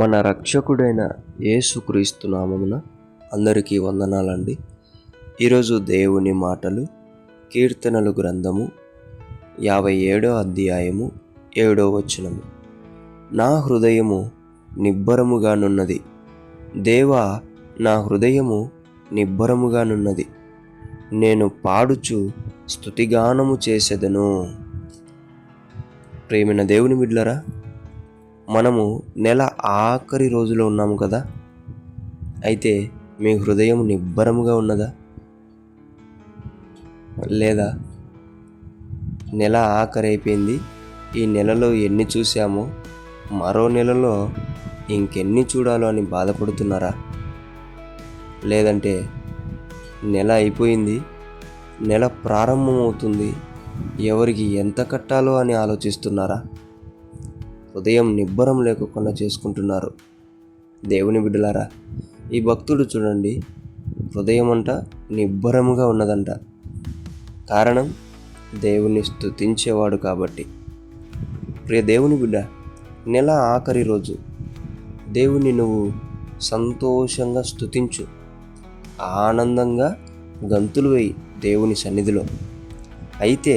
మన రక్షకుడైన యేసుక్రీస్తు నామమున అందరికీ వందనాలండి. ఈరోజు దేవుని మాటలు కీర్తనలు గ్రంథము 57వ అధ్యాయము 7వ వచనము. నా హృదయము నిబ్బరముగానున్నది, దేవా నా హృదయము నిబ్బరముగానున్నది, నేను పాడుచు స్తుతిగానము చేసెదను. ప్రేమైన దేవుని బిడ్డలారా, మనము నెల ఆఖరి రోజులో ఉన్నాము కదా. అయితే మీ హృదయం నిబ్బరముగా ఉన్నదా? లేదా నెల ఆఖరి అయిపోయింది, ఈ నెలలో ఎన్ని చూసామో మరో నెలలో ఇంకెన్ని చూడాలో అని బాధపడుతున్నారా? లేదంటే నెల అయిపోయింది, నెల ప్రారంభమవుతుంది, ఎవరికి ఎంత కట్టాలో అని ఆలోచిస్తున్నారా? హృదయం నిబ్బరం లేకుండా చేసుకుంటున్నారు. దేవుని బిడ్డలారా, ఈ భక్తుడు చూడండి, హృదయం అంట నిబ్బరముగా ఉన్నదంట. కారణం దేవుని స్తుతించేవాడు కాబట్టి. ప్రియ దేవుని బిడ్డ, నెల ఆఖరి రోజు దేవుని నువ్వు సంతోషంగా స్తుతించు, ఆనందంగా గంతులు వేయి దేవుని సన్నిధిలో. అయితే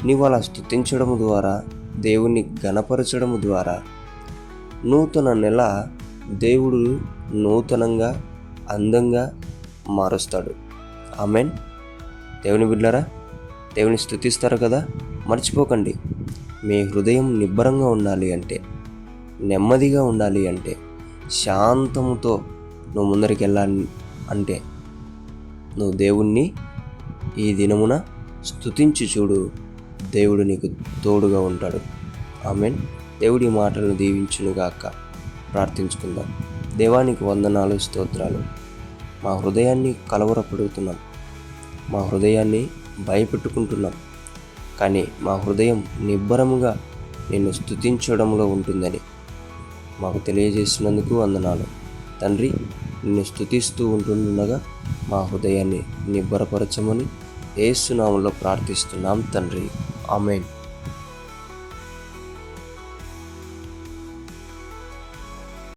నీవు అలా స్తుతించడం ద్వారా, దేవుని ఘనపరచడం ద్వారా నూతన నెల దేవుడు నూతనంగా అందంగా మారుస్తాడు. ఆమెన్. దేవుని బిడ్డలారా, దేవుని స్తుతిస్తారు కదా, మర్చిపోకండి. మీ హృదయం నిబ్బరంగా ఉండాలి అంటే, నెమ్మదిగా ఉండాలి అంటే, శాంతముతో నువ్వు ముందరికి వెళ్ళాలి అంటే నువ్వు దేవుణ్ణి ఈ దినమున స్తుతించి చూడు, దేవుడు నీకు తోడుగా ఉంటాడు. ఆమెన్. దేవుడి మాటలను దీవించునుగాక. ప్రార్థించుకుందాం. దేవానికి వందనాలు, స్తోత్రాలు. మా హృదయాన్ని కలవరపడుతున్నాం, మా హృదయాన్ని భయపెట్టుకుంటున్నాం, కానీ మా హృదయం నిబ్బరముగా నిన్ను స్తుతించడంలో ఉంటుందని మాకు తెలియజేసినందుకు వందనాలు తండ్రి. నిన్ను స్తుతిస్తూ ఉంటుండగా మా హృదయాన్ని నిబ్బరపరచమని యేసు నామములో ప్రార్థిస్తున్నాం తండ్రి. ఆమేన్.